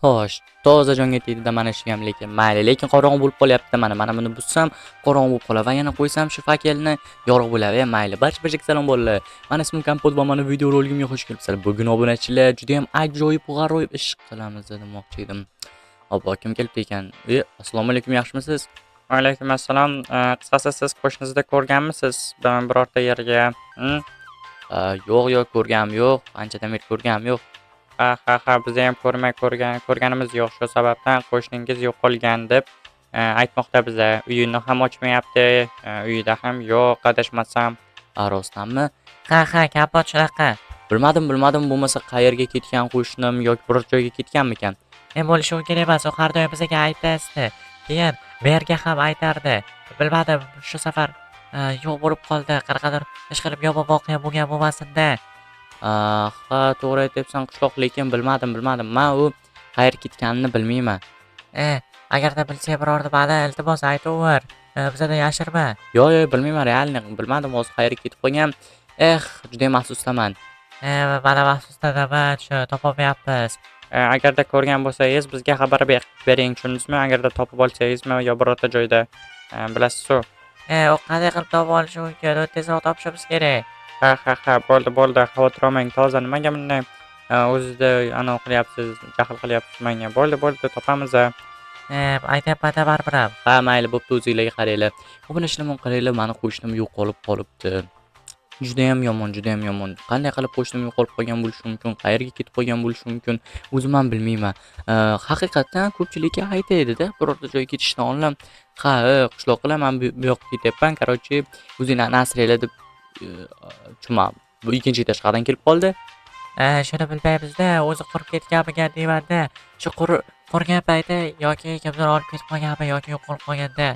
Xo'sh, toza jonga tegdi-da mana shu ham lekin qorong'u bo'lib qolyapti mana. Mana buni bussam qorong'u bo'lib qoladi va yana qo'ysam shu fakelni yorug' bo'ladi. Mayli, barchaga salom bolalar. Mana ismim Kompot va mana video roligimga xush kelibsizlar. Bugun obunachilar juda ham ajoyib g'aroyib ish qilamiz demoqchi edim. Obbo, kim kelibdi ekan? Assalomu alaykum, yaxshimisiz? Va alaykum assalom. Qisqasi siz qo'shnizda ko'rganmisiz birorta yerga? Yo'q, ko'rganim yo'q. Anchadan beri ko'rganim yo'q. Ha, biz ham ko'rganimiz yo'q. Shu sababdan qo'shningiz yo'qolgan deb aytmoqda biza. Uyini ham ochmayapti, uyida ham yo'q, adashmasam. Rostdanmi? Ha, kapot shunaqa. Bilmadim, bo'lmasa qayerga ketgan qo'shnim yoki biror joyga ketganmikan? Bo'lishi mumkin emas. U har doim bizga aytmasdi. Keyin merga ham aytardi. Bilmadim, shu safar yo'q bo'lib qoldi. Qanaqadir ish qilib yomon voqea bo'lgan bo'lmasin-da. Ha, to'g'ri aytyapsan qishloq, lekin bilmadim. Men u qayerga ketganini bilmayman. Agarda bilsang biror-nimani iltimos aytaver. Bizdan yashirma. Yo'q, bilmayman, realni bilmadim, hozir qayerga ketib qolgan. Juda ham afsusdaman. Mana afsusdanaman, shu topolmayapmiz. Agarda ko'rgan bo'lsangiz bizga xabar bering, tushundingizmi? Agarda topib olsangizmi yo birorta joyda, bilasiz-ku. U qanday qilib topib olish mumkin? Tezroq topishimiz kerak. Ha, bo'ldi, xavotir olmang. Toza nimaga bunday o'zida anavi qilyapsiz, jahl qilyapsiz menga? Bo'ldi, topamiz. Aytyapman-da baribir ham. Ha, mayli, bo'pti, o'zinglarga qaranglar. Obunachlarni qaranglar, mani qo'shnim yo'qolib qolibdi. Juda ham yomon. Qanday qilib qo'shnim yo'qolib qolgan bo'lishi mumkin? Qayerga ketib qolgan bo'lishi mumkin? O'zim ham bilmayman. Haqiqatan ko'pchilikka aytaydi-da, birorta joyga ketishdan oldin, ha, qishloqlar men bu yoqqa ketyapman, короче, o'zinglarni asranglar deb bu ikkinchi etaj qayerdan kelib qoldi? Shuni bilmaymiz-da, o'zi qurib ketganmikan deyman-da. Shu qurgan payti yoki kimdir olib ketib qolganmi yoki yo'qolib qolganda.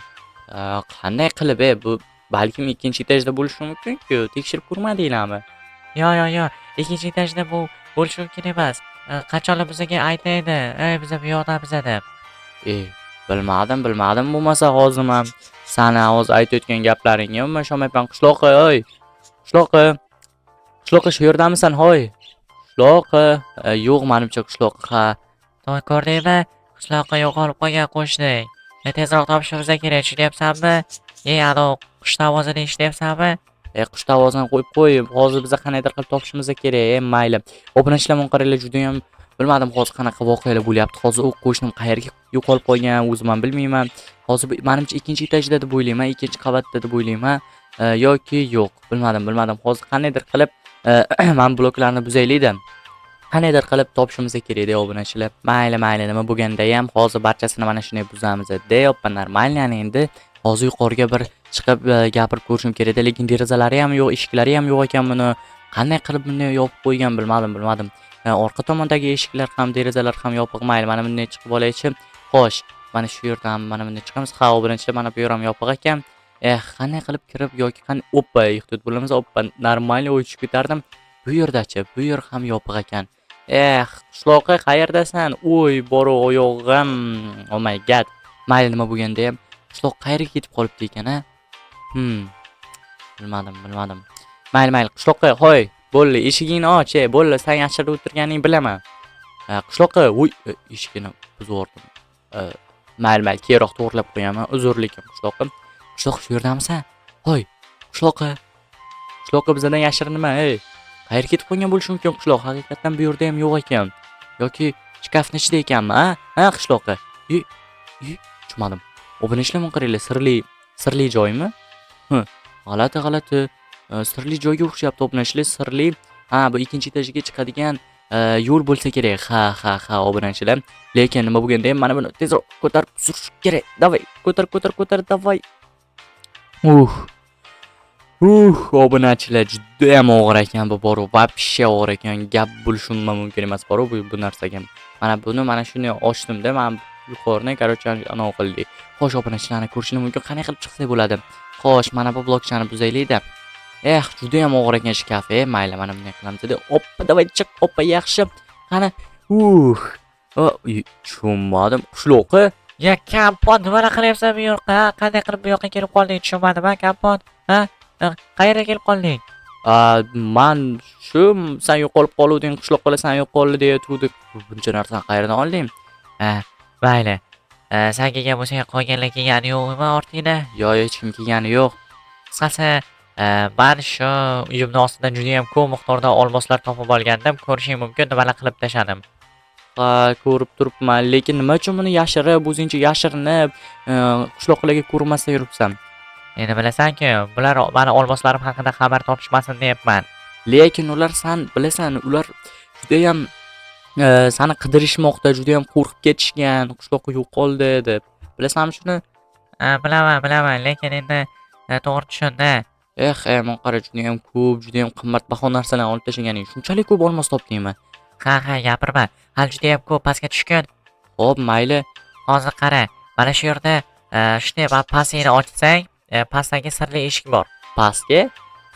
Qanday qilib, bu balkim ikkinchi etajda bo'lishi mumkin-ku. Tekshirib ko'rmadinglarmi? Yo'q. Ikkinchi etajda bu bo'lishi mumkin emas. Qachonlar bizga aytaydi, biza bu yoqdamiz deb. Bilmadim, bo'lmasa hozir ham sani hozir aytayotgan gaplaringga men ishonmayman. Qishloqi shu yerdamisan, hoy? Qishloqi, yo'q, menimcha qishloqi. To'y ko'rdingmi? Qishloqqa yo'qolib qolgan qo'shning. Tezroq topishimiz kerak, tushunyapsanmi? Anavi qush ovozini eshityapsanmi? Qush ovozini qo'yib qo'y. Hozir biz qanaydir qilib topishimiz kerak. Mayli. Obunachilar qaranglar, juda ham bilmadim hozir qanaqa voqealar bo'lyapti. Hozir u qo'shnim qayerga yo'qolib qolgan, o'zim ham bilmayman. Hozir menimcha ikkinchi etajda deb o'ylayman, ikkinchi qavatda deb o'ylayman. Yoki yo'q, bilmadim. Hozir qanaydir qilib men bloklarni buzaylik-da. Qanaydir qilib topishimiz kerak-da obunachilar. Mayli, nima bo'lganda ham hozir barchasini mana shunday buzamiz deyapman. Normalni endi hozir yuqoriga bir chiqib gapirib ko'rishim kerak-da, lekin derazalari ham yo'q, eshiklari ham yo'q ekan buni. Qanday qilib bunday yopib qo'ygan bilmadim. Orqa tomondagi eshiklar ham, derazalar ham yopiq. Mayli, mana bunday chiqib olaychi. Xo'sh, mana shu yerdan mana bunday chiqamiz. Ha, obunachilar, mana bu yer ham yopiq ekan. Qanday qilib kirib yoki qanday ehtiyot bo'lamiz. Normal o'ychib ketardim. Bu yerdachi, bu yer ham yopiq ekan. Qishloqi qayerdasan? Oy, boro oyog'im. Oh my god. Mayli, nima bo'lganda ham qishloq qayerga ketib qolibdi ekan-a? Bilmadim. Mayli, qishloqi, hoy, bo'ldi, eshigingni och, bo'ldi, sen yashirib o'tirganingni bilaman. Qishloqi, eshigini buzib yubordim. Mayli, keyinroq to'g'rilab qo'yaman. Uzrlikim qishloqi. Qishloqi shu yerdamisan? Hoy, qishloqi bizdan yashirinma, qayerga ketib qolgan bo'lishi mumkin qishloq? Haqiqatan bu yerda ham yo'q ekan. Yoki shkafning ichida ekanmi, ha? Qishloqi. Tushunmadim. Obunachilar qaranglar, sirli joymi? G'alati. Sirli joyga o'xshayapti obunachilar, sirli. Bu ikkinchi etajga chiqadigan yo'l bo'lsa kerak. Ha, obunachilar. Lekin nima bo'lganda ham mana buni tezroq ko'tarib surish kerak. Davay, ko'tar, davay. Obunachilar, juda ham og'ir ekan bu boru. Vobshe og'ir ekan. Gap bo'lishi mumkin emas boru bu narsaga. Mana shuni ochdim-da, men yuqorini, короче, anavi qildik. Xo'sh, obunachilarni ko'rishimiz mumkin. Qanday qilib chiqsak bo'ladi? Xo'sh, mana bu blokchani buzaylik-da. Juda ham og'ir ekan shkaf. Mayli, mana bunday qilamiz-da. Oppa, davay chiq, oppa, yaxshi. Qani, tushunmadim. Qishloqi. Kompot, nima qilyapsan bu yoqqa? Qanday qilib bu yoqqa kelib qolding? Tushunmadim, Kompot. Qayerga kelib qolding? Men shu sen yo'qolib qoluvding, qishloqqa sen yo'qoldi deyatuvdik. Buncha narsani qayerdan olding? Mayli. Sen kelgan bo'lsang qolganlar kelgani yo'qmi ortingda? Yo'q, hech kim kelgani yo'q. Qisqasi, men shu uyimni ostidan judayam ko'p miqdorda olmoslar topib olgandim. Ko'rishing mumkin, nimalar qilib tashladim. Ha, ko'rib turibman, lekin nima uchun buni yashirib, o'zingcha yashirinib, qishloqlarga ko'rmasdan yuribsan? Endi bilasan-ku, bular meni olmoslarim haqida xabar topishmasin deyapman. Lekin ular san bilasan, ular judayam seni qidirishmoqda, judayam qo'rqib ketishgan, qishloqqa yo'qoldi deb. Bilasanmi shuni? Bilaman, lekin endi to'g'ri tushunda. Men qara, judayam ko'p, judayam qimmatbaho narsalarni olib tashlaganing. Shunchalik ko'p olmos topdingmi? Ha, gapirma. Hali judayam ko'p pastga tushgan. Xo'p, mayli. Hozir qara, mana shu yerda shunday pastini ochsang, pastdagi sirli eshik bor. Pastga?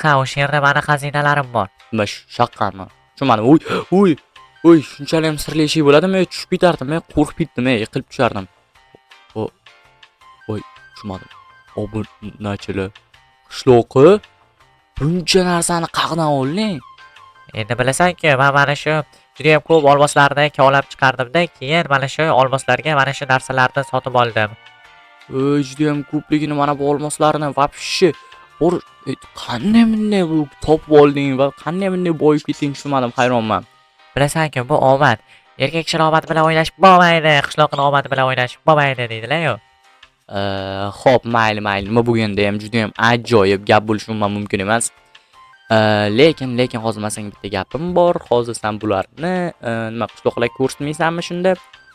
Ha, o'sha yerda meni xazinalarim bor. Nima shaqqami? Shumani, uy, shunchalik ham sirli eshik bo'ladimi? Tushib ketardim, qo'rqib ketdim, yiqilib tushardim. Voy, tushmadim. Obunachilar qishloqi buncha narsani qayerdan olding? Endi bilasan-ku, men mana shu judayam ko'p olmoslarni kovlab chiqardimda, keyin mana shu olmoslarga mana shu narsalarni sotib oldim. Judayam ko'pligini mana bu olmoslarni vobshe qanday bunday bu topib olding va qanday bunday boyib ketding, tushunmadim, hayronman. Bilasan-ku, bu omad. Erkak kishining omadi bilan o'ynashib bo'lmaydi, qishloqning omadi bilan o'ynashib bo'lmaydi deydilar-ku. Xo'p, mayli. Nima bo'lganda ham judayam ajoyib gap bo'lishi mumkin emas. Lekin hozir men senga bitta gapim bor. Hozir sen bularni nima qishloqlarga ko'rsatmaysanmi shunda?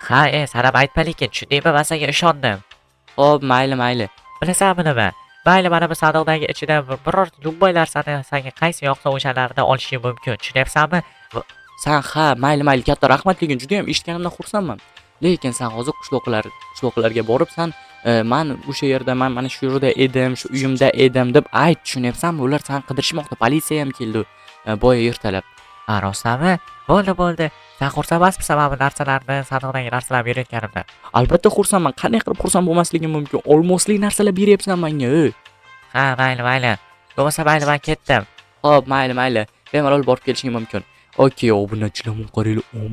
Ha, sanab aytma, lekin shundaymi, men senga ishondim. Xo'p, mayli. Bilasanmi nima? Mayli, mana bu sandiqdagi ichidan biror любой narsani senga qaysi yoqsa o'shalarni olishing mumkin. Tushunyapsanmi? Sen mayli, katta rahmat, lekin juda ham eshitganimdan xursandman. Lekin sen hozir qishloqlarga borib, sen men o'sha yerda, men mana shu yerda edim, shu uyimda edim deb ayt, tushunyapsanmi? Ular seni qidirishmoqda, politsiya ham keldi. Boya ertalab. Rostmi? Bo'ldi. Sen xursand emasmisan mana bu narsalarni, sandiqdagi narsalarni berayotganimda? Albatta xursandman. Qanday qilib xursand bo'lmasligim mumkin? Olmosli narsalar beryapsan menga. Ha, mayli. Bo'lmasa mayli, men ketdim. Xo'p, mayli. Bemalol borib kelishing mumkin. Okay, obunachilar, qaranglar. Oh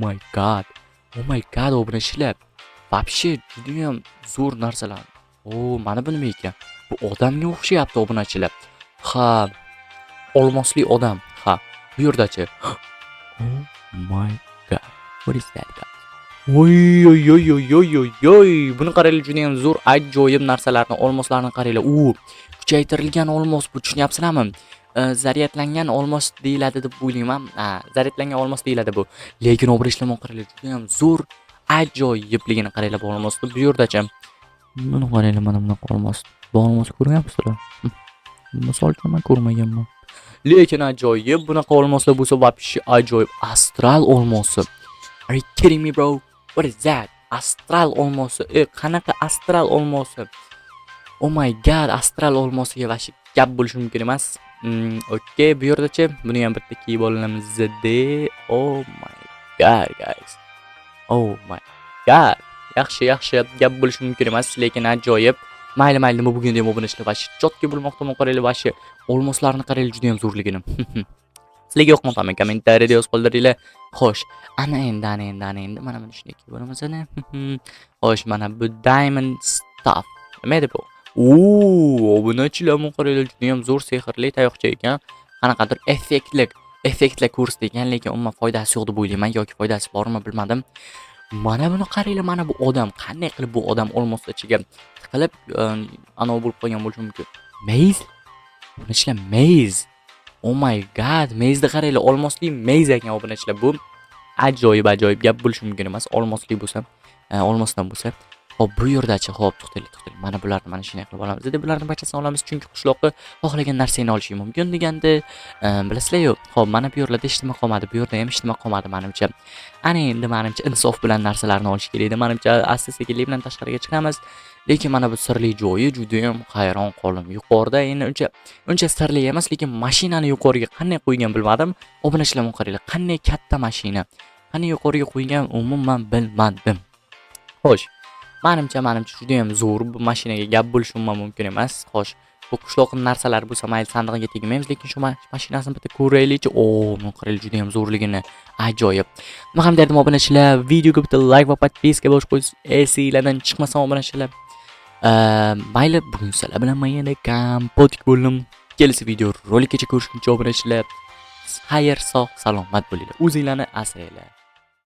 my god, obunachilar. Vobshe juda ham zo'r narsalar. Mana bu nima ekan? Bu odamga o'xshayapti, obunachilar. Ha, olmosli odam. Ha, bu yerdachi. Oh my god. What is that, guys? Oy. Buni qaranglar, juda ham zo'r, ajoyib narsalarni, olmoslarni qaranglar. Kuchaytirilgan olmos bu, tushunyapsizlarmi? Zaryadlangan olmos deyiladi deb o'ylayman. Zaryadlangan olmos deyiladi bu. Lekin obrishlamon qaranglar, juda ham zo'r, ajoyibligini qaranglar bu olmosni. Bu yerdachi. Buni qaranglar, mana bunaqa olmos. Bu olmosni ko'rganmisizlar? Misol uchun men ko'rmaganman. Lekin ajoyib, bunaqa olmoslar bo'lsa, vobshe ajoyib. Astral olmosi. Are you kidding me, bro? What is that? Astral olmosi. Qanaqa astral olmosi? Oh my god, astral olmosiga vobshe gap bo'lishi mumkin emas. Okay, bu yerdachi buni ham bitta kiyib olamizda. Oh my god, guys. Oh my god. Yaxshi gap bo'lishi mumkin emas, lekin ajoyib. Mayli, nima bo'lganda ham obunachlar vobshe chotki bo'lmoqda, qaranglar vobshe. Olmoslarni qaranglar, juda ham zo'rligini. Sizlarga yoqmoqdami? Kommentariyada yozib qoldiringlar. Xo'sh, ana endi mana buni shunday kiyib olamizmi? Xo'sh, mana bu diamond stuff. Nima edi bu? Obunachilar, qaranglar, juda ham zo'r sehrli tayoqcha ekan. Qanaqadir effektlar ko'rsatilgan, lekin umuman foydasi yo'q deb o'ylayman, yoki foydasi bormi bilmadim. Mana buni qaranglar, mana bu odam qanday qilib bu odam olmos ichiga tiqilib anov bo'lib qolgan bo'lishi mumkin. Maze? Obunachilar, maze. Oh my god, maze'ni qaranglar, olmosli maze ekan obunachilar. Bu ajoyib gap bo'lishi mumkin emas. Olmosli bo'lsa, olmosdan bo'lsa. Xo'p, bu yerdachi, to'xtanglar. Mana bularni mana shunday qilib olamiz. Bularni barchasini olamiz, chunki qishloqqa xohlagan narsani olishi mumkin deganda, bilasizlar-ku. Xo'p, mana bu yerlarda hech nima qolmadi. Bu yerda ham hech nima qolmadi menimcha. Ana endi menimcha insof bilan narsalarni olish kerak edi. Menimcha asta-sekinlik bilan tashqariga chiqamiz. Lekin mana bu sirli joyi juda ham hayron qoldim. Yuqorida endi uncha sirli emas, lekin mashinani yuqoriga qanday qo'ygan bilmadim. Obunachilar, qaranglar, qanday katta mashina. Qanday yuqoriga qo'ygan umuman bilmadim. Xo'sh, menimcha juda ham zo'r bu mashinaga gap bo'lishi mumkin emas. Xo'sh, bu qishloqning narsalari bo'lsa mayli sandig'iga tegmaymiz, lekin shu mashinasini bitta ko'raylikchi. O, men qaraylik juda ham zo'rligini. Ajoyib. Nima ham derdim obunachilar, videoga bitta like va podpiska bosib qo'ysiz. Esinglardan chiqmasin obunachilar. Mayli, bugun sizlar bilan men yana kompotik bo'ldim. Kelasi video rolikgacha ko'rishguncha obunachilar. Xayr, sog', salomat bo'linglar. O'zinglarni asranglar.